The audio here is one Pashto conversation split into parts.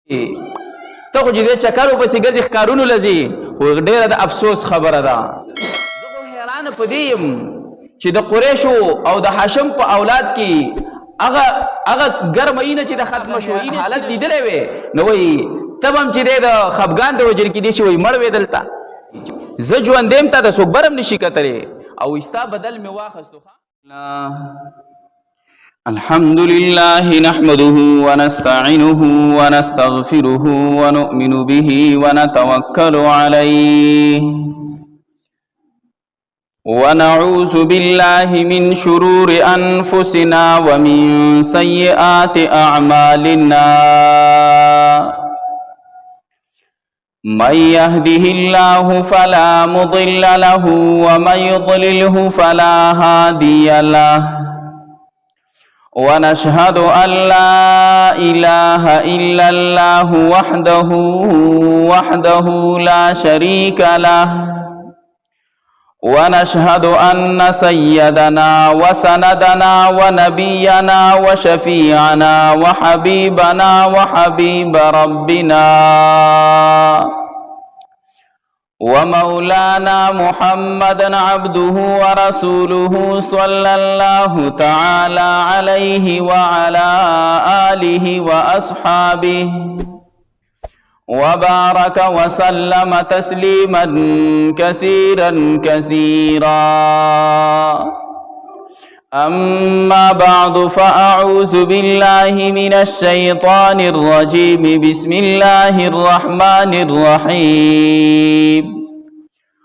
ته خو چې چکر ورپسې ګرځې ښکارونو لځې خو ډېره د افسوس خبره ده. زه خو حیرانه په دې یم چې د قریشو او د هاشم په اولاد کې هغه ګرمینه چې د ختمه شو حالت لیدلی وې نو وایي ته به هم چې دی د خفګان د وجې کېدی چې وایي مړ وې دلته زه ژوندی یم تا ته څوک بر هم نشي کتلی او ستا بدل مې واخیستو. الحمد لله نحمده ونستعينه ونستغفره ونؤمن به ونتوكل عليه ونعوذ بالله من شرور أنفسنا ومن سيئات أعمالنا من يهده الله فلا مضل له ومن يضلله فلا هادي له ونشهد أن لا إله إلا الله وحده لا شريك له ونشهد أن سيدنا وسندنا ونبينا وشفيعنا وحبيبنا وحبيب ربنا ومولانا محمدا عبده ورسوله صلى الله تعالى عليه وعلى آله وأصحابه وبارك وسلم تسليما كثيرا كثيرا. أما بعد فأعوذ بالله من الشيطان الرجيم بسم الله الرحمن الرحيم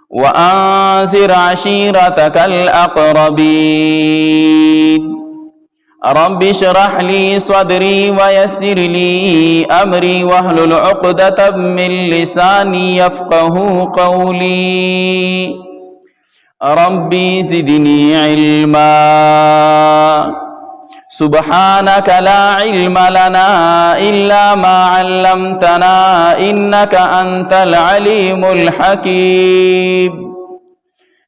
وأنذر عشيرتك الأقربين رب اشرح لي صدري ويسر لي أمري واحلل عقدة من لساني يفقه قولي ربي زدني علما سبحانك لا علم لنا إلا ما علمتنا إنك أنت العليم الحكيم.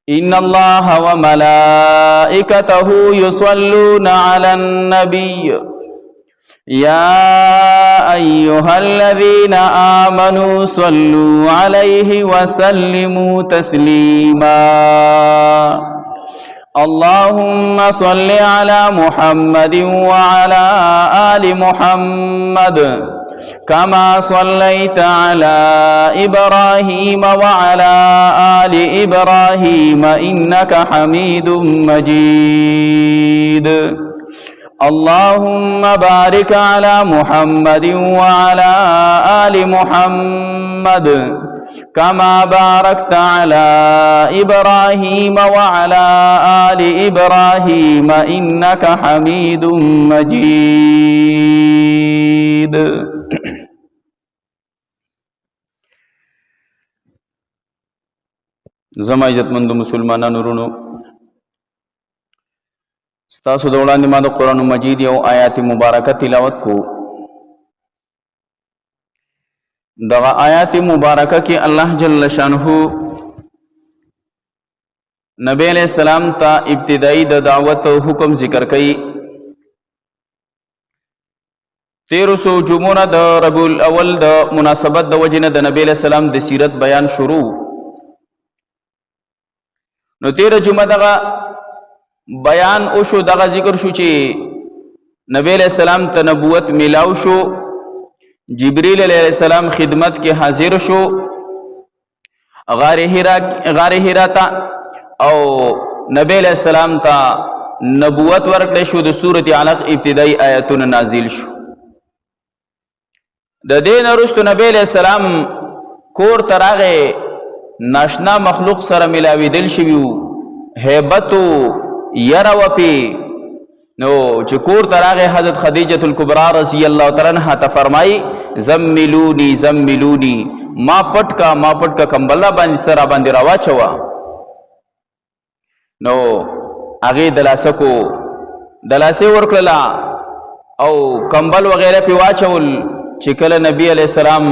إن الله وملائكته يصلون على النبي يا أيها الذين آمنوا صلوا عليه وسلموا تسليما. اللهم صل على محمد وعلى آل محمد كما صليت على إبراهيم وعلى آل إبراهيم إنك حميد مجيد. اللهم بارك على محمد وعلى آل محمد كما باركت على إبراهيم وعلى آل إبراهيم إنك حميد مجيد. زما عزتمند مسلمانانو ورونو ستاسو د وړاندې ما د قرآن مجید یو آیات مبارکه تلاوت کو. دغه آیات مبارکه کې الله جل شانه نبی علیہ السلام ته ابتدائی د دعوت حکم ذکر کړي. 1300 جمعونه د ربیع الاول د مناسبت د وجنه د نبی علیہ السلام د سیرت بیان شروع. نو 13 جمعه دغه بیان او شو دغه ذکر شو چې نبی علیہ السلام ته نبوت ملاو شو. جبریل علیہ السلام خدمت کې حاضر شو غار حرا تا او نبی علیہ السلام ته نبوت ورکړې شو. د سورۃ علق ابتدائی آیاتونه نازل شو. د دین وروسته نبی علیہ السلام کور تراغه ناشنا مخلوق سره ملاویدل شوی هیبت یرا وپی. نو چې کور تراغه حضرت خدیجه الکبرى رضی الله تعالی عنها ته فرمای زملونی زملونی ما پټ کا کمبلا باندې سره باندې راواچوا. نو هغه دلاسه ورکړه او کمبل وغیرہ پی واچول. چې کله نبی علیہ السلام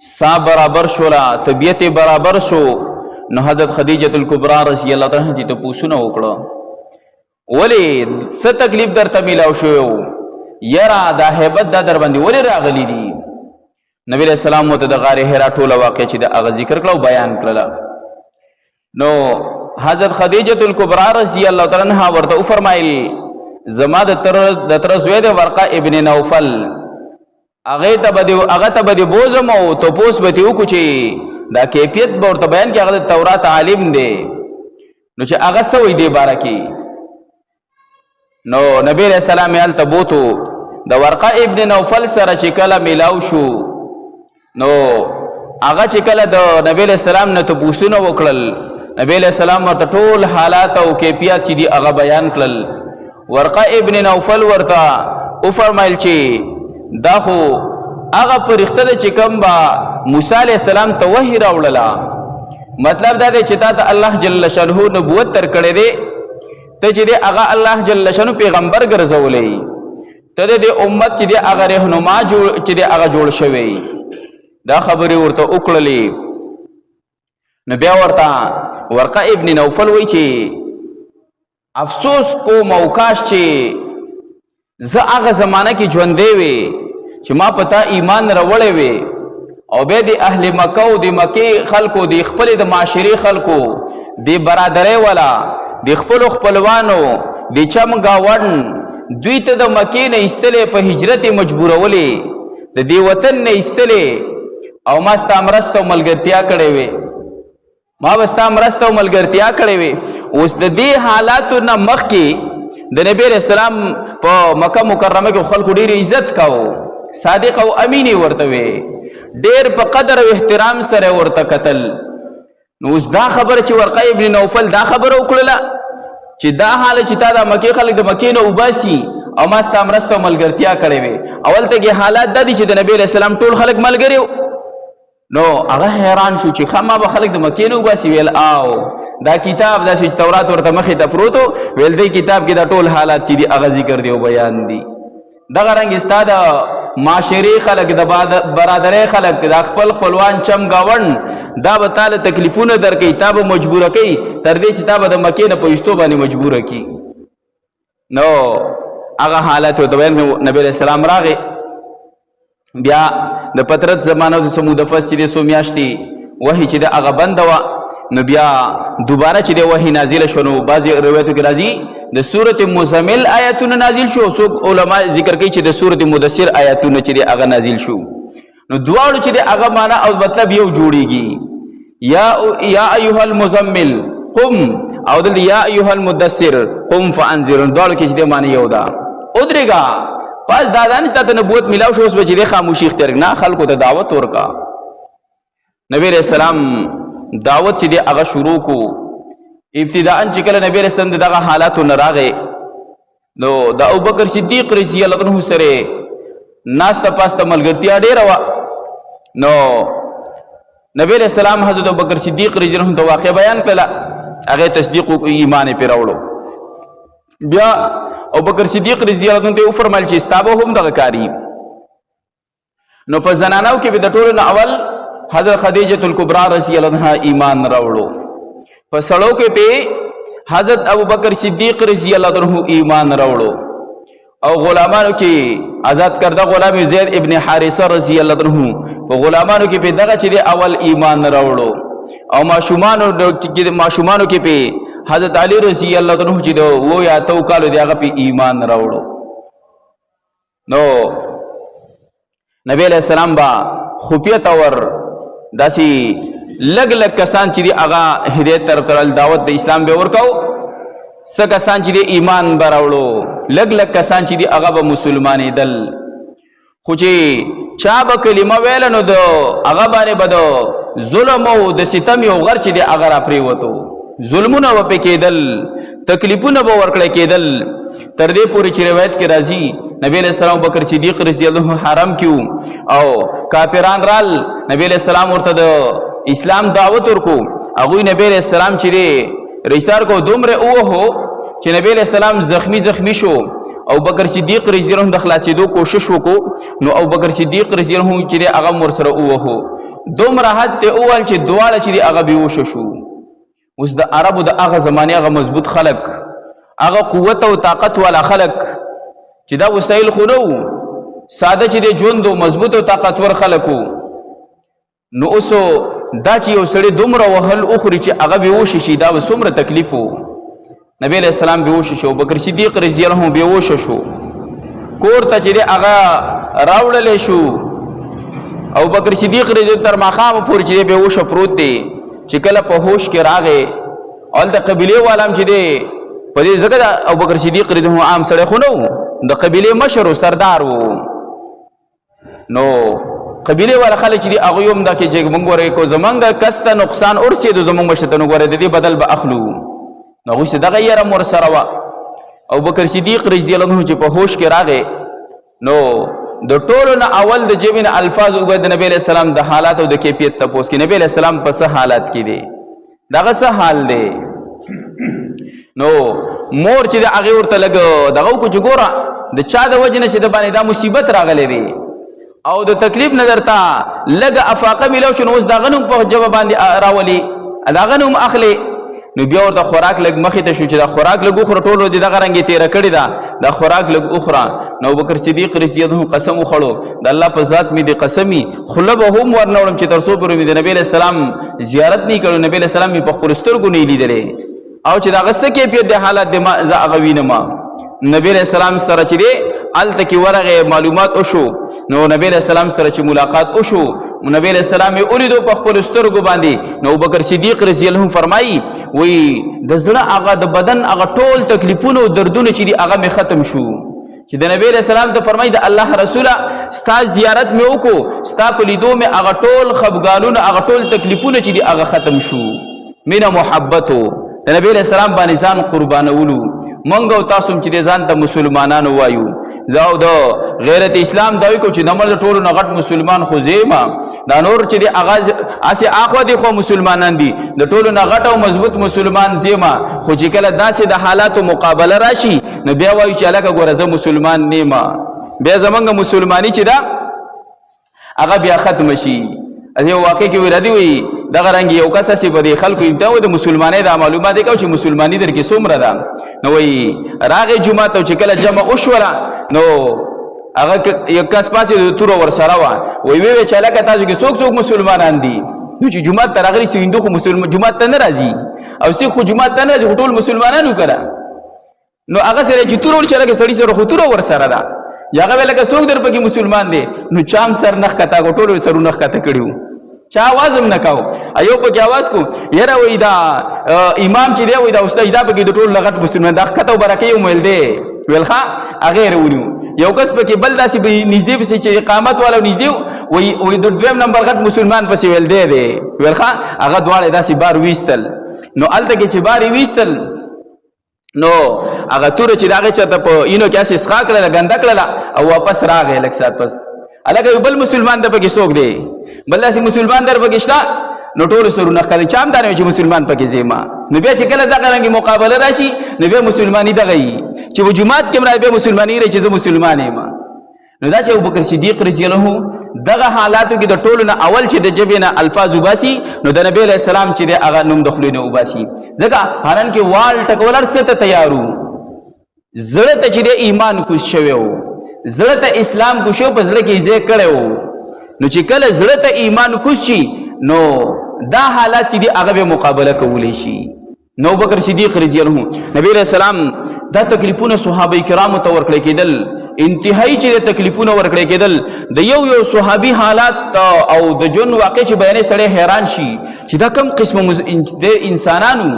سا برابر شولا طبیعت برابر شو نو حضرت خدیجه الکبرى رضی الله تعالی عنها ته پوښتنه وکړه ولی څه تکلیف درته میلاو شو یرا دا هیبت دا در باندې ولی راغلی دي. نبی علیہ السلام ته د غار حرا ټوله واقع چې د هغه ذکر کړو بیان کړل نو حضرت خدیجه الکبرى رضی الله تعالی عنها ورته فرمایل زما د تر زوی د ورقه ابن نوفل هغه ته به بوزم او تپوس به تیو کو چې دا کیفیت به ورته بیان کې هغه د تورات عالم دی نو چې هغه سوی دی باره کې نو نبی علیہ السلام یې هلته بوتو د ورقه ابن نوفل سره چې کله میلاو شو نو هغه چې کله د نبی علیہ السلام نه تپوسونه وکړل نبی علیہ السلام ورته ټول حالات او کیفیت چې دي هغه بیان کړل ورقه ابن نوفل ورته وفرمایل چې دا خو هغه فرښته ده چې کوم به موسی علیہ السلام ته وحی راوړله مطلب دا دی چې تا ته الله جل شانه نبوت در کړی دی ته چې دی هغه الله جل شانه پیغمبر ګرځولی ته د امت چې دی هغه رهنما چې دی هغه جوړ شوی دا خبرې ورته وکړلې نو بیا ورته ورقه ابن نوفل وی چې افسوس کوم او کاش چې زه هغه زمانه کې ژوندی وی چې ما پتا ایمان راوړی وی او بیا د اهل مکه او د مکې خلکو د خپل د معاشري خلکو د برادرۍ والا د خپلو خپلوانو د چم ګاونډ دوی ته د مکې نه ایستلې په هجرت مجبورولې د دې وطن نه ایستلې او ما ستا مرسته او ملګرتیا کړې وې ما به ستا مرسته او ملګرتیا کړې وې اوس د دې حالاتو نه مخکې د نبی علیہ السلام په مکه مکرمه کې خلکو ډېر عزت کاوه صادق او امینی ورته وي ډېر په قدر او احترام سره ورته قتل نو اوس دا خبره چې ورقه ابن نوفل دا خبره وکړله چې دا حال چې تا د مکې خلک د مکې نه وباسي او ما ستا مرسته او ملګرتیا کړې وي اول ته کې حالات دا دي چې د نبی علیہ السلام ټول خلک ملګري نو هغه حیران شو چې خما به خلک د مکې نه وباسي ویل آو دا کتاب دا چې تورات ورته مخې ته پروتو ویل دی کتاب کې دا ټول حالات چې دي هغه ذکر دی او بیان دي دغه رنګ ستا د معاشري خلک د برادرۍ خلک د خپل خپلوان چم گاونډ دا به تاله تکلیفونه درکوي تا به مجبوره کوي تر دې چې تا به د مکې نه په ایستو باندې مجبوره کړي نو هغه حالت ورته ویل نبی علیہ السلام راغی بیا د پترت زمانه د سمود فس چې د څو میاشتې وحی چې د هغه بنده وه نو بیا دوباره چې د وحی نازله شو نو بعضې روایتو کې راځي د سورت مزمل آیاتونه نازل شو څوک علما ذکر کوي چې د سورت مدثر آیاتونه چې د هغه نازل شو نو دواړو چې د هغه معنا او مطلب یو جوړیږي یا ایها المزمل قم او دلته یا ایها المدثر قم فانذر دواړو کې چې د معنی یو ده ودرېږه پس دادا نه ته نبوت ملاو شو اوس به چې د خاموشي اختیار نه خلکو ته دعوت ورکا نبی علیہ السلام دعوت چې دی هغه شروع کو ابتداء چې کله نبی علیہ السلام دغه حالاتو نه راغی نو د ابوبکر صدیق رضی الله عنه سره ناسته پاسته ملګرتیا ډېره وه نو نبی علیہ السلام حضرت ابوبکر صدیق رضی الله عنه ته واقع بیان کړه هغه تصدیق او ایمان پې راوړو بیا ابوبکر صدیق رضی الله عنه ته وفرمایل چې ستا به هم دغه کاري نو په زنانو کې به د ټولو نه اول حضرت خدیجه الکبرى رضی الله عنها ایمان راوړو په سړو کې په حضرت ابوبکر صدیق رضی الله عنه ایمان راوړو او غلامانو کې آزاد کرده غلام زید ابن حارثه رضی الله عنه په غلامانو کې په دغه چې اول ایمان راوړو او ماشومانو کې په حضرت علی رضی الله عنه چې وو یا تو کالو دی هغه په ایمان راوړو نو نبی علیہ السلام با خفیه تور داسي لګ لګ کسان چې دی هغه هدایت تر دعوت د اسلام به ورکاو څه کسان چې دی ایمان براوړو لګ لګ کسان چې دی هغه به مسلمانې دل خو چې چا به کلمه ویل نو د هغه باندې به د ظلم او د ستم یو غر چې دی هغه را پریوتو ظلمونه به کېدل تکلیفونه به ورکړی کېدل تر دې پورې چې روایت کې راځي نبی علیہ السلام بکر صدیق رضی الله عنه حرام کیو او کافران رال نبی علیہ السلام ورته د اسلام دعوت ورکو هغه نبی علیہ السلام چې رشتار کو دومره اوه چې نبی علیہ السلام زخمی شو او بکر صدیق رضی الله عنه د خلاصېدو کوشش وکړو نو او بکر صدیق رضی الله عنه چې هغه ور سره اوه دومره حد ته اول چې دواړه چې هغه بیوش شو اوس د عربو د هغه زمانه هغه مضبوط خلق هغه قوت او طاقت والا خلق چې دا وسایل خو نو ساده چې د ژوند مضبوط او طاقتور خلقو نو اوسو دا چې یو سړی دومره وهل اخري چې هغه بېهوشه شي دا به څومره تکلیف و. نبی علیہ السلام بېهوشه شو. ابوبکر صدیق رضی الله عنه بېهوشه شو. کور ته چې دی هغه راوړلی شو. ابوبکر صدیق رضی الله تر ماښامه پورې چې دی بېهوشه پروت دی. چې کله په هوش کې راغی هلته قبیلې والا هم چې دی په دې ځکه د ابوبکر صدیق رضی الله عنه عام سړی خو نه و، د قبیلې مشر و سردار و. نو قبیلې والا خلک چې دي هغوی هم دا کې چې موږ ګورئ کو زمونږ کس ته نقصان ورسېدو زمونږ مشر ته نو ګورئ د دې بدل به اخلو. نو هغوی دغه یره هم ورسره وه. ابوبکر صدیق رضی الله عنه چې په هوش کې راغی نو د ټولو نه اول د جبې نه الفاظ وبه د نبی علیہ السلام د حالات او د کیفیت تپوس کې نبی علیہ السلام په څه حالات کې دی، دغه څه حال دی. نو مور چې د هغې ورته لږ دغه وکړو چې ګوره د چا د وجې نه چې د باندې دا مصیبت راغلی دی او د تکلیف نه درته لږه افاقه میلاو شو، نو اوس د هغه نوم په ژبه باندې راولي، د هغه نوم اخلي. نو بیا ورته خوراک لږ مخې ته شو چې دا خوراک لږ وخوره، ټولو د دغه رنګ یې تېره کړې ده، دا خوراک لږ وخوره. نو ابوبکر صدیق رضی الله عنه قسم وخوړو د الله په ذات مې د قسمي خوله به هم ورنه وړم چې تر څو پورې مې د نبي علیه السلام زیارت نه کړو، نبي علیه السلام مې په خپلو سترګو نه لیدلی او چې د هغه څه کیفیت د حالات د زه هغه وینم. نبی علیہ السلام سره چې دی هلته کې ورغې معلومات وشو. نو نبی علیہ السلام سره چې ملاقات وشو نبی علیہ السلام یې ولیدو په خپلو سترګو باندې. نو ابوبکر صدیق رضی الله عنه فرمایي وایي د زړه هغه د بدن هغه ټول تکلیفونه او دردونه چې دي هغه مې ختم شو. چې د نبی علیہ السلام ته فرمایي د الله رسوله ستا زیارت مې وکړو، ستا په لیدو مې هغه ټول خفګانونه هغه ټول تکلیفونه چې دي هغه ختم شو. مینه محبتو د نبی علیہ السلام باندې ځان قربانولو. مونږ او تاسو چې د ځان ته مسلمانانو وایو، زه او د غیرت اسلام دا وایو چې نمر د ټولو نه غټ مسلمان خو زیما دا نور چې د هغه هسې اخوا دي خو مسلمانان دي، د ټولو نه غټ او مضبوط مسلمان زیما. خو چې کله داسې د حالاتو مقابله راشي نو بیا وایو چې هلکه ګوره زه مسلمان نیما، بیا زمونږ مسلماني چې ده هغه بیا ختمه شي. یو واقع کې وی ردی وي دغه رنګ یو کس هسې په دې خلکو امتحان و د مسلمانۍ دا معلومات یې کوو چې مسلماني در کې څومره ده. نو وایي راغې جومات ته چې کله جمع وشوله نو هغه یو کس پاسې د توره ورسره وه، وایي ویې چې هلکه تاسو کې څوک څوک مسلمانان دي؟ نو چې جومات ته راغلي چې هندو خو جومات ته نه راځي او سیخ خو جومات ته نه راځي، خو ټول مسلمانانو که ده. نو هغه سره چې توره ولچې هلکه سړي سره خو توره ورسره ده، یا هغه ویل که څوک در پکې مسلمان دی؟ نو چا هم سر نه ښکته کړو، ټولو سرونه ښکته کړي وو، چا آواز هم نه کوو. یو پکې آواز کو یاره وایي دا امام چې دی وایي دا استاد دا پکې د ټولو نه غټ مسلمان دا ښکته او برکې یې ویل دی ویل ښه هغې یې راونیو. یو کس پکې بل داسې نږدې پسې چې اقامت والا نږدې وایي د دویم نمبر غټ مسلمان پسې ویل دی ویل ښه هغه دواړه داسې بار ویستل. نو هلته کې چې بار یې ویستل نو هغه توره چې د هغې چېرته په اینو کې هسې څښا کړله ګنده کړله او واپس راغی لږ ساعت پس. هلکه یو بل مسلمان د پکې څوک دی؟ بل داسې مسلمان در پکې شته؟ نو ټولو سرونه ښکته چا هم دا نه وي چې مسلمان پکې زیما. نو بیا چې کله دغه رنګې مقابله راشي نو بیا مسلماني دغه وي چې په جومات کې هم را بیا مسلماني رهي چې زه مسلمان یم. نو دا چې ابوبکر صدیق رضی الله عنه دغه حالاتو کې د ټولو نه اول چې د ژبې نه الفاظ وباسي نو د نبی علیه السلام چې دی هغه نوم د خولې نه وباسي. ځکه حالانکې وال ټکول هر څه ته تیار وو، زړه ته چې دی ایمان کوز شوی و، زړه ته اسلام کوز شوی، په زړه کې یې ځای کړی و. نو چې کله زړه ته ایمان کوز شي نو دا حالات چې دی هغه به مقابله کولی شي. نو ابوبکر صدیق رضی الله عنه نبی علیہ السلام دا تکلیفونه صحابه کرامو ته ورکړی کېدل، انتهایی چې تکلیفونه ورکړی کېدل. د یو صحابي حالات او د ژوند واقع چې بیانې سړی حیران شي چې دا کم قسمه انسانانو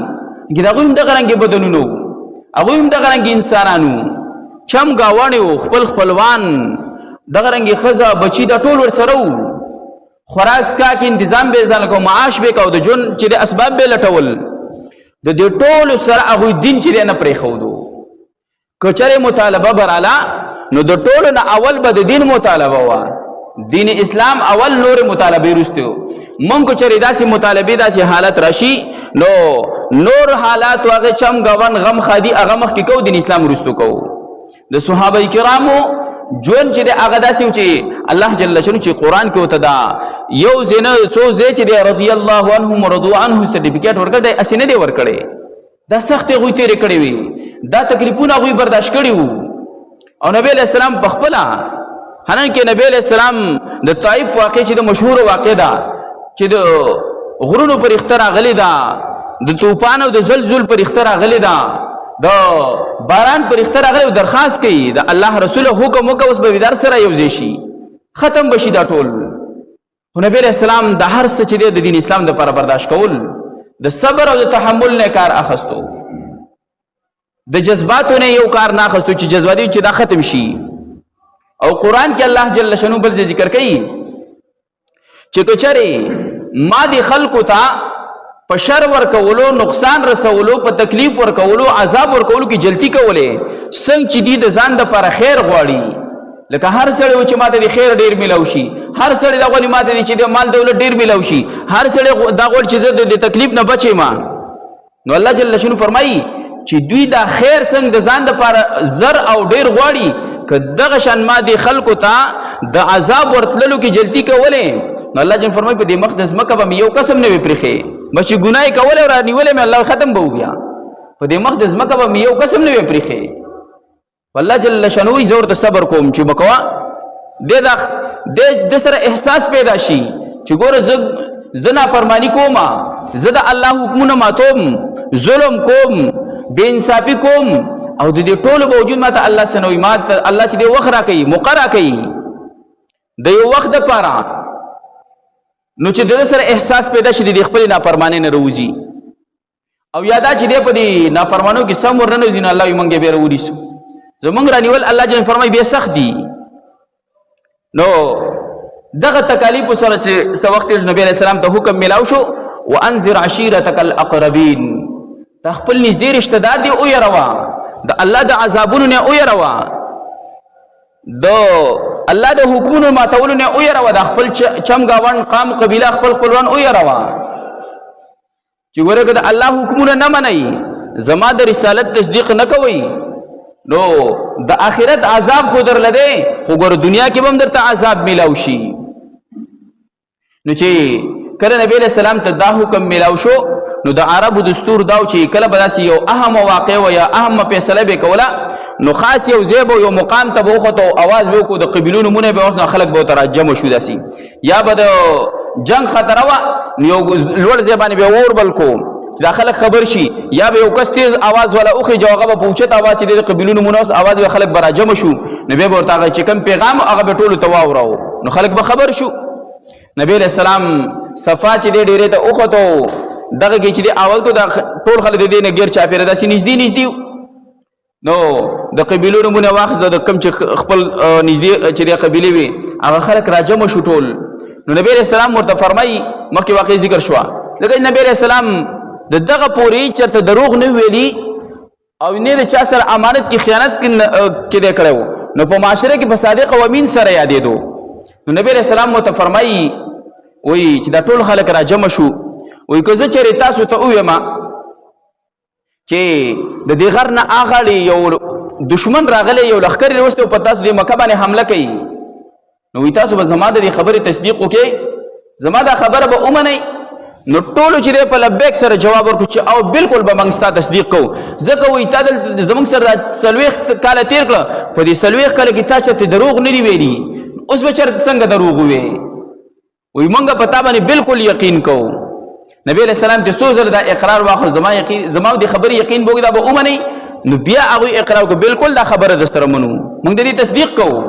چې هغوی هم دغه رنګې بدنونه وو، هغوی هم دغه رنګې انسانانو، چم ګاونې وو، خپل خپلوان دغه رنګې ښځه بچي دا ټول ورسره وو. خوراک څښاک انتظام به یې ځان کوو، معاش به یې کوو، د ژوند چې د اسباب به یې لټول. د دې ټولو سره هغوی دین چې دی نه پرېښودو. که چېرې مطالبه به راله نو د ټولو نه اول به د دین مطالبه وه، دین اسلام اول، نور مطالبې وروسته. مونږ که چېرې داسې مطالبې داسې حالت راشي نو نور حالات هغې چم ګون غم خادي هغه مخکې کوو، دین اسلام وروستو کوو. د صحابه کرامو ژوند چې دی هغه داسې و چې الله جل شانو چې قرآن کې ورته دا یو ځای نه څو ځای چې دی رضی الله عنهم ورضوا عنه سرټیفیکټ ورکړی دی، هسې نه دی ورکړی. دا سختې هغوی تېرې کړې وي، دا تکلیفونه هغوی برداشت کړي وو. او نبی علیہ السلام په خپله حالانکې نبی علیہ السلام د طائف واقع چې د مشهور واقع ده چې د غرونو پر اختر غلي دا د طوفان او د زلزل پر اختر غلي دا د باران پر اختر غلي درخواست کوي د الله رسول حکم وکوي اوس به در سره یو ځای شي ختم بشي دا ټول خو نبی اسلام د هر څه چې د دین اسلام د پر برداشت کول د صبر او د تحمل نه کار اخستو د جذباتو نه یو کار نه اخستو چې جذباتي چې دا ختم شي او قران کې الله جل شانو بل ذکر کوي چې کچره ما دي خلقو ته په شر ور کولو نقصان رسولو په تکلیف ور کولو عذاب ور کولو کې جلتی کولې څنګه چې دي د ځان د پر خیر غواړي لکه هر سړی چې ماته د خیر ډیر ملاوي شي هر سړی دا غواړي ماته چې د مال دولت ډیر ملاوي شي هر سړی دا غواړي چې د تکلیف نه بچي ما نو الله جل شانو فرمایي چې دوی دا خیر څنګه د ځان د پر زر او ډیر غواړي که دغه شان ما دي خلقو ته د عذاب ورتللو کې جلتی کولې نو الله جل فرمایي په دې مقدس مکه به یو قسم نه وي پرخه مچ ګناي کوله را نیولې مې الله ختم به بیا په دې مقدس مکه به یو قسم نه وي پرخه والله جل شانو زور ته صبر کوم چې بکوا د سره احساس پیدا شي چې ګوره زنا فرمانی کوما زدا الله حکمونه ماتوم ظلم کوم بے انصافی کوم او د دې ټولو باوجود ماته الله سنوي ماته الله چې دې وخت را کوي مقرره کوي د یو وخت د پاره نو چې د سره احساس پیدا شي د خپل نافرمانی نه روزي او یادا چې دې په دې نافرمانو کې سم ورننه زین الله یې مونږه به وروړي زمونږ رانیول الله جل فرمای به سخت دي نو دغه تکالیف سره چې وخت نبی علیہ السلام ته حکم ملاو شو وانذر عشيرتك الاقربين تخپل نږدې رشتہ دار دی او يروا د الله د عذابونو نه او يروا د الله د حکمونو ماتولو نه او يروا د خپل چمګاون قام قبيله خپل خپلوان او يروا چې ورګه د الله حکمونه نه منئ زما د رسالت تصدیق نه کوي نو د آخرت عذاب خو در لده خو ګور دنیا کې هم درته عذاب ملاو شي نو چې کله نبی علیہ السلام ته دا حکم ملاو شو نو د عربو دستور داو چې کله بداسي یو اهم واقع و یا اهم فیصله به کوله نو خاص یو زیب یو مقام ته بوخته او आवाज به کو د قبیلونو مونږ به اوس خلک به ترجمه شو داسي یا به جنگ خطر وا یو لوړ زبانه به اور بل کو داخله خبر شي یا به یو کس تیز आवाज ولا اوخه جوابه به پوښتنه आवाज چې د قبیلونو مناس आवाज به خلک براجم شو نبی به ورته چې کوم پیغام هغه به ټولو تواوراو نو خلک به خبر شو نبی علیہ السلام صفا چې ډیره ته اوخه ته دغه کې چې اول کو د ټول خلک د دې نه غیر چا پیره داسې نږدې نو د قبیلونو مونږ واخص د کم چې خپل نږدې چې د قبیله وي هغه خلک راجم شو ټول نو نبی علیہ السلام ورته فرمایي مکه واقع ذکر شو لکه نبی علیہ السلام دغه پوری چرته دروغ نه ویلي او نه د چا سره امانت کی خیانت کې دې کړو نو په معاشره کې په صادق او امین سره یادې دو نو نبی رسول الله مت فرمایي وای چې دا ټول خلک را جمع شو وای که زه چیرې تاسو ته ویم چې د دې غر نه اغلی یو دشمن راغلی یو لخر وروسته په تاسو د مکه باندې حمله کوي نو وای تاسو به زما د خبرې تصدیق وکړي زما دا خبره به اومنئ نو ټولو چې په لبیک سره جواب ورکړو چې او بالکل به موږ ستاسو تصدیق کوو ځکه وایي تا زموږ سره څلوېښت کاله تېر کړه په دې څلوېښت کاله کې تا چېرته دروغ نه دي ویلي اوس به چېرته څنګه دروغ ووایې وایي موږ په تا باندې بالکل یقین کوو نبی علیہ السلام ته څو ځله دا اقرار واخلو زما د خبرې یقین به دا به ومنئ نو بیا هغوی اقرار وکړو بالکل دا خبره در سره منو موږ د دې تصدیق کوو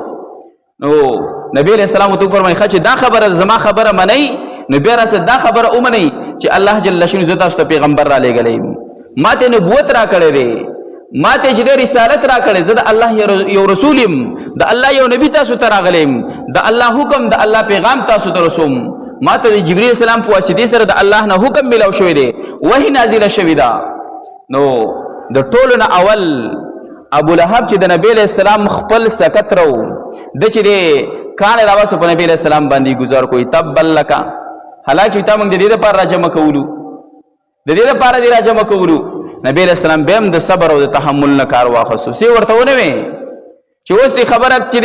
نو نبی علیہ السلام ورته وفرمایي ښه چې دا خبره زما خبره منئ نو بیا راسه دا خبره اومنئ چې الله جل شانه زه تاسو ته پیغمبر را لېږلی ما ته نبوت را کړی دی ما ته چې رسالت را کړی زه د الله یو رسول یم د الله یو نبی تاسو ته راغلی یم د الله حکم د الله پیغام تاسو ته رسوم ما ته د جبرئیل السلام په واسطې سره د الله نه حکم ملاو شوی دی وحی نازله شوی ده نو د ټولو نه اول ابو لهب چې د نبی علیہ السلام خپل سکت رو د چې دی کاڼې راوستو په نبی علیہ السلام باندې ګزار کوي تبا لک حالانکه تا موږ د دې لپاره راجمع کولو د دې لپاره دی راجمع کولو نبی علیہ السلام به هم د صبر او د تحمل نه کار واخصو سی ورته ونه وي چې اوس دی خبره چې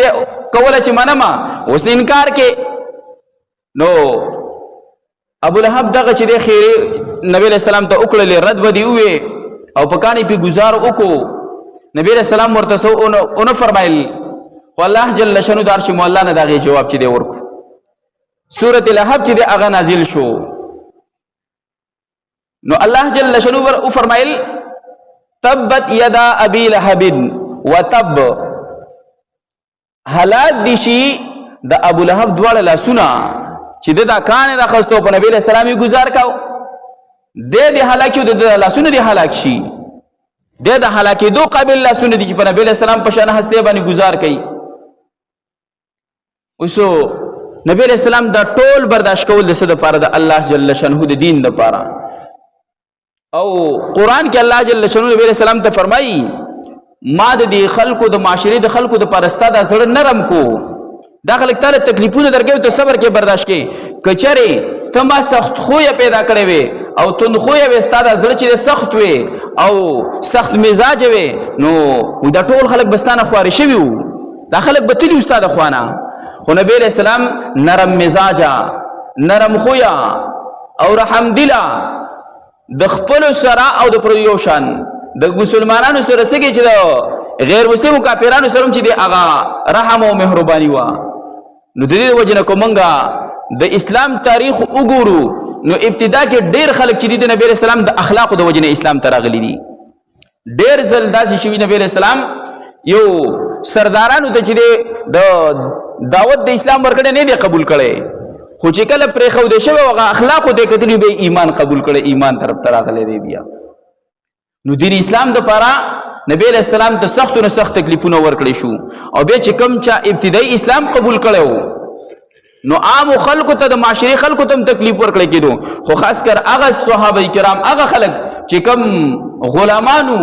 کوله چې منما اوس انکار کې نو ابو لهب دغه چې دی خیره نبی علیہ السلام ته وکړلې رد ودی وې او په کانی په گزار وکړو نبی علیہ السلام ورته سو اون فرمایل والله جل شانو دار شي مولا نه دغه جواب چې دی ورکو سورۃ لهب چې د هغه نازل شو. نو الله جل شانه فرمایل تبت یدا ابي لهب وتب، هلاک دي شي د ابو لهب دواړه لاسونه چې د کان راخستو په نبی له سلامي گزار کاو، د هلاک شو د لاسونه دي هلاک شي، د هلاکې دو قابل لاسونه دي چې په نبی له سلام په شان هسته باندې گزار کوي. اوسو نبی له سلام دا ټول برداشت کول د څه د پاره د الله جل شانه د دین د پاره. او قران کې الله جل شانه نبی له سلام ته فرمایي ما د خلکو د معاشري د خلکو د پرستا د زړه نرم کو، دا خلک تعالی تکلیفونه درګو ته صبر کې برداشت کې، کچره ته ما سخت خوې پیدا کړې وي او تند خوې وي ستاده زړه چې سخت وي او سخت مزاج وي، نو دا ټول خلک بستانه خواري شوی وو، دا خلک بتلی استاد خوانه. خو نبی علیہ السلام نرم مزاجا، نرم خویا او رحم دلا، د خپل سره او د پردیوشان د مسلمانانو سره سګي چې د غیر مسلمو کافرانو سره چې د هغه رحم او مهرباني وا. نو د دې وجنه کومنګا د اسلام تاریخ وګورو نو ابتدا کې ډیر خلک چې د نبی اسلام د اخلاق د وجنه اسلام ته راغلي دي، ډیر ځل داسې شوی نبی اسلام یو سردارانو ته چې د دعوت د اسلام ورکړه نه دی قبول کړي، خو چې کله پرې خو دې شوی هغه اخلاق دې کتلی به ایمان قبول کړي، ایمان طرف ته راغلي دی بیا. نو دین اسلام د پاره نبی علیہ السلام ته سخت نه سخت تکلیفونه ورکړي شو، او به چې کم چا ابتدایي اسلام قبول کړو نو عام خلکو ته د معاشري خلکو ته تکلیف ورکړي کېدو، خو خاص کر هغه صحابه کرام هغه خلک چې کم غلامانو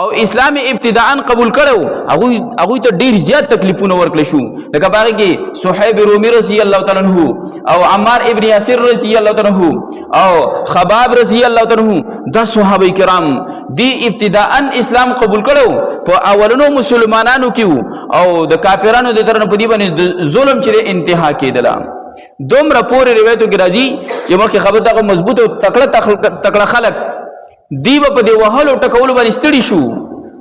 او اسلام ابتداء قبول کړو هغه ته ډیر زیات تکلیفونه ورکړي شو. لکه باغ کې صہیب رومی رضی الله تعالی عنہ او عمار ابن یاسر رضی الله تعالی عنہ او خباب رضی الله تعالی عنہ دا صحابه کرام دی ابتداء اسلام قبول کړو په اولنو مسلمانانو کې او د کافرانو د ترنه په دی باندې ظلم چې انتها کېدله. دومره پورې روایتو کې راځي چې مخکې خبر دغه مضبوط او تکړه خلک دی په دې وهلو ټکول باندې ستړي شو،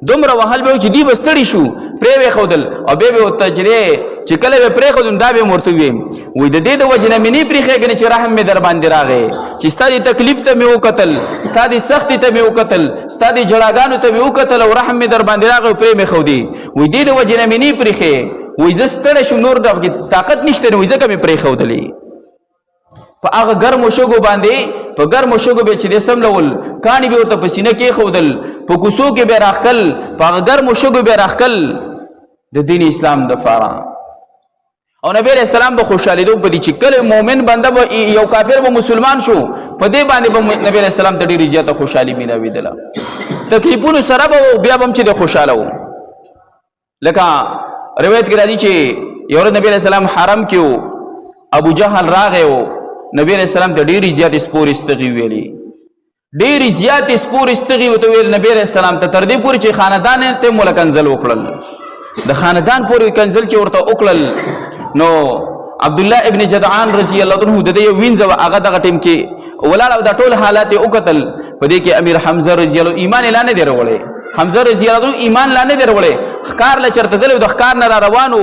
دومره وهل به چې دی بستړي شو پرې وخودل او به تجربه چې کله به پرې خودم دا به مرته وي د دې د وجنه منی پرې خېګنه چې رحم می در باندې راغی چې ستاسو تکلیف ته مې وکتل، ستاسو سختی ته مې وکتل، ستاسو جړاګانو ته مې وکتل او رحم می در باندې راغی پرې مې خودي وي دې د وجنه منی پرې خې وي زستړ شو نور د طاقت نشته وي ځکه مې پرې خودلې په هغه ګرمو شګو باندې په ګرمو شګو به چې سم لول کانی به ورته پسینه کې خودل په کوسو کې به راخل په هغه ګرمو شګو به راخل د دین اسلام د فارا. او نبی علیہ السلام به خوشاله دوه بدی چې کله مؤمن بنده به یو کافر به مسلمان شو په دې باندې به نبی علیہ السلام ته ډیره زیاته خوشحالي مینوي دله، تکلیفونو سره به بیا به چې د خوشاله وو. لکه روایت کې راځي چې یو نبی علیہ السلام حرم کې ابو جهل راغی او نبی علیہ السلام ته ډیره زیات سپور استغي ویلي، ډیره زیات سپور استغي وته ویل نبی علیہ السلام ته تر دې پورې چې خاندان ته ملکنزل وکړل، د خاندان پورې کنزل چې ورته وکړل نو عبد الله ابن جدعان رضی الله عنه د دې وینځو هغه دغه ټیم کې ولاړ او د ټول حالات یې وکتل. په دې کې امیر حمزه رضی الله ایمان اعلان نه درولې، حمزه رضی الله عنه ایمان لا نه درولې، ښکار لا چرته دل د ښکار نه را روانو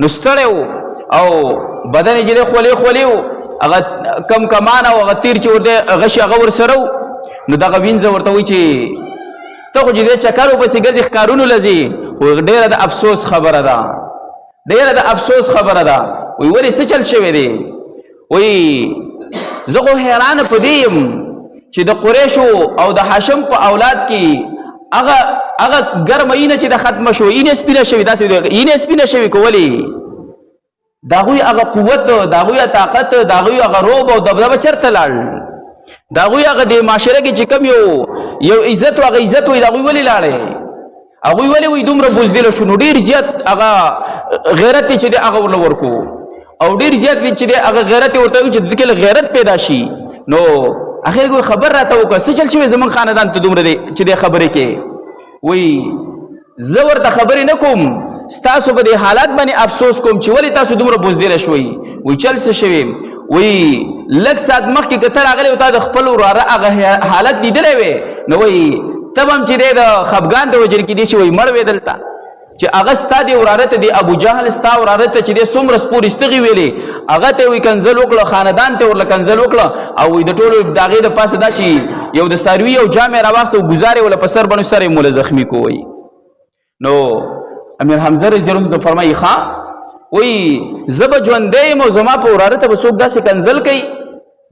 نستړیو او بدن یې خولې خولې هغه کم کمان او هغه تیر چې ورته غشي هغه ور سره نو دغه وینځ ورته وی چې ته خو دې چکرو پسې ګرځي ښکارونو لذي، خو ډېره د افسوس خبره ده، ډېره د افسوس خبره ده. وی ولې څه چل شوی دی؟ وی زه خو حیران په دې یم چې د قریشو او د هاشم په اولاد کې هغه ګرمینه چې د ختمه شو اینه سپینه شوی داسې اینه سپینه شوی کولی داغوی هغه قوت، داغوی طاقت، داغوی هغه روب او دبدبه چرته لاړ، داغوی هغه د معاشره کې چې کم یو عزت او هغه عزت وي داغوی ولې لاړې، هغوی ولې وي دومره بزدل شو. نو ډیر زیات هغه غیرت چې هغه ورل ورکو او ډیر زیات چې هغه غیرت ورته چې د کې غیرت پیدا شي. نو اخر کوئی خبر راته وکړه څه چل شوی زمون خاندان ته دومره دی چې د خبرې کې وی زه ورته خبرې نه کوم، ستاسو په دې حالات باندې افسوس کوم چې ولې تاسو دومره بزدل شوي. وی چل څه شوی؟ وی لږ ساعت مخکې کته راغلی او تا د خپل وراره هغه حالت لیدلی وی نو وی تب هم چې دی د خفګان د وجې کېدی چې وی مړ وی دلته چې هغه ستا دی وراره ته دی ابو جهل ستا وراره ته چې دی څومره سپور استغي ویلې هغه ته وی کنزل وکړه خاندان ته ورله کنزل وکړه او وی د ټولو د هغې د پاسه دا چې یو د څاروي یو جامې راواخېسته او ګزارې وله په سر باندې سر یې موله زخمي کوی. نو امیر حمزه رضی الله عنه فرمایي ښه وی زه به ژوندی یم او زما په وراره ته به څوک داسې کنزل کوي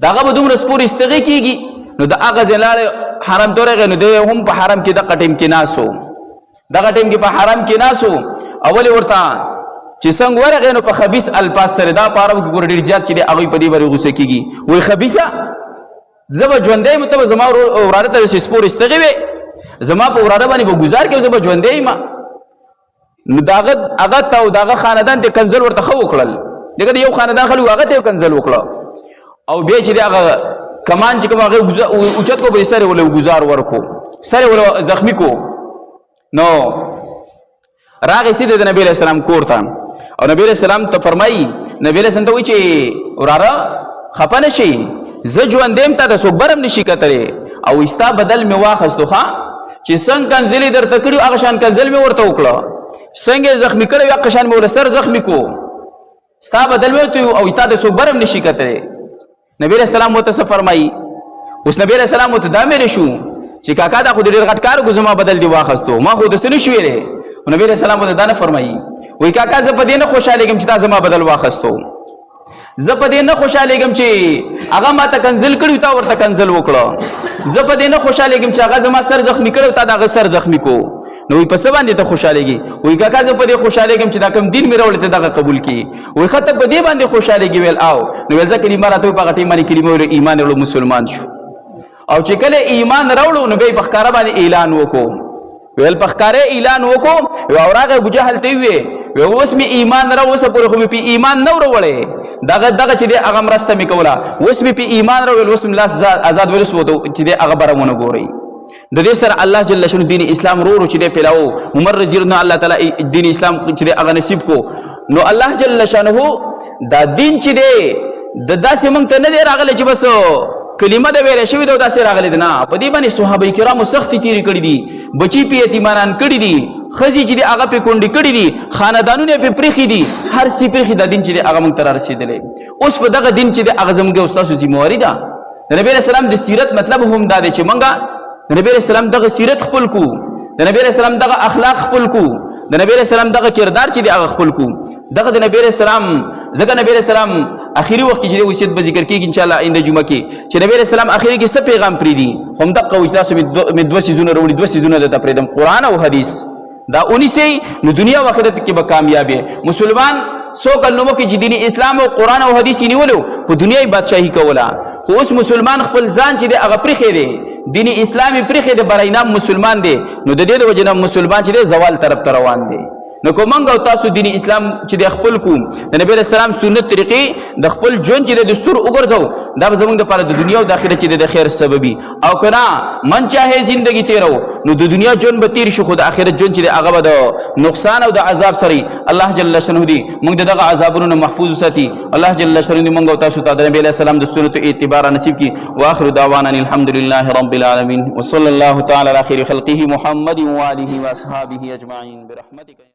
د هغه به دومره سپور استغي کېږي. نو د هغه ځای لاړې حرم ته ورغی نو دی هم په حرم کې دغه ټیم کې ناست و دغه ټیم کې په حرم کې ناست و او ولې ورته چې څنګه ورغی نو په خبیث الفاظ سره دا په عربو کې ګوره ډېر زیات چې دی هغوی په دې باندې غوسه کېږي وایي خبیثه زه به ژوندی یم ته به زما وراره ته داسې سپور استغي وې زما په وراره باندې به ګزار کوې زه به ژوندی یم. نو د هغه ته او د هغه خاندان ته کنزل ورته ښه وکړل لکه د یو خاندان خلک هغه ته یې کنزل وکړه او بیا چې د هغه کمان چې کوم هغه اوچت کو به سر یې ولې ګزار ورکو سر یې ولې زخمي کو. نو راغی سیده د نبی علیہ السلام کور ته او نبی علیہ السلام ته فرمایي نبی علیہ السلام ته وایي چې وراره خفه نه شي زه ژوندی یم تا ته څوک بر هم نشي کتلی او ستا بدل مې واخیستو ښه چې څنګه کنزل یې درته کړي هغه شان کنزل مې ورته وکړه څنګه یې زخمي کړی هغه شان مې ورله سر زخمي کو ستا بدل مې ورته او تا ته څوک بر هم نشي کتلی. نبی علیہ السلام ورته څه فرمایي اوس نبی علیہ السلام ورته دا مېرې شو چې کاکا دا خو د ډېر غټ کار وکړو زما بدل دې واخیستو ما خو داسې نه شو ویلی. نبی علیہ السلام ورته دا نه فرمایي وایي کاکا زه په دې نه خوشحالېږم چې تا زما بدل واخیستو زه په دې نه خوشحالېږم چې هغه ما ته کنزل کړي تا ورته کنزل وکړه زه په دې نه خوشحالېږم چې هغه زما سر زخمي کړی تا د هغه سر زخمي کو. نو وایي په څه باندې ته خوشحالېږي وایي کاکا زه په دې خوشحالېږم چې دا کوم دین مې راوړی ته دغه قبول کړي وایي ښه ته په دې باندې خوشحالېږي ویل او نو ویل زه کلمه راته وایي په هغه ټیم باندې کلمه ویلو ایمان راوړو مسلمان شو او چې کله ایمان راوړو نو بیا یې په ښکاره باندې اعلان وکړو ویل په ښکاره اعلان وکړو او راغی ابوجهل ته یې ویې اوس مې ایمان راوړ اوسه پورې خو مې پې ایمان نه راوړی دغه چې دی هغه مرسته مې کوله اوس مې پې ایمان راوړل اوس مې لاس آزاد ویل چې دی هغه بره ونه ګورئ. د دې سره الله جل شانه دین اسلام ورو چې دی پیلاو عمر رضی الله الله تعالی دین اسلام چې دی هغه نصیب کو. نو الله جل شانه دا دین چې دی د داسې موږ ته نه دی راغلی چې بس کلمه د ویلې شوې ده داسې راغلی ده نه په دې باندې صحابه کرامو سختې تېرې کړي دي بچي پې یتیمانان کړي دي ښځې چې دی هغه پې کونډې کړي دي خاندانونه یې پې پرېښي دي هر څه پرېښي دا دین چې دی هغه موږ ته را رسېدلی اوس په دغه دین چې دی هغه زموږ او ستاسو ذمهواري ده. د نبي علیه السلام د سیرت مطلب هم دا دی چې موږ د نبی علیہ السلام دغه سیرت خپل کو د نبی علیہ السلام دغه اخلاق خپل کو د نبی علیہ السلام دغه کردار چې دی هغه خپل کو دغه د نبی علیہ السلام ځکه نبی علیہ السلام اخیری وخت کې چې وصیت به ذکر کېږي انشاءالله آینده جمعه کې چې نبی علیہ السلام اخیری کې څه پیغام پرېږدي هم دقه وایي تاسو مې دوه څیزونه راوړي دوه څیزونه درته پرېږدم قرآن او حدیث دا ونیسئ نو دنیا او آخرت کې به کامیاب یې. مسلمان څو کلونو مخکې چې دین اسلام او قرآن او حدیث یې نیولو په دنیا یې بادشاهي کوله خو اوس مسلمان خپل ځان چې دی هغه پرېښی دی دین اسلامي پرېښی دی برای نام مسلمان دی نو د دې د وجې نه مسلمان چې دی زوال طرف ته روان دی. نو که موږ او تاسو دین اسلام چې دی خپل کوو د نبی علیه السلام سنت طریقې د خپل ژوند چې دی دستور وګرځو دا به زموږ دپاره د دنیا او د آخرت چې دی د خیر سببي او که نه من چاهې زندگی تیرو نو د دنیا ژوند به تیر شي خو د آخرت ژوند چې دی هغه به د نقصان او د عذاب سره الله جل شانه دی موږ د دغه عذابونو نه محفوظ وساتي. الله جل شانه دی موږ او تاسو ته د نبی علیه السلام د سنتو اعتبار نصیب کړي. واخر دعوانا الحمد لله رب العالمین وصلی الله تعالی علی خیر خلقه محمد و آله و اصحابه اجمعین برحمتک.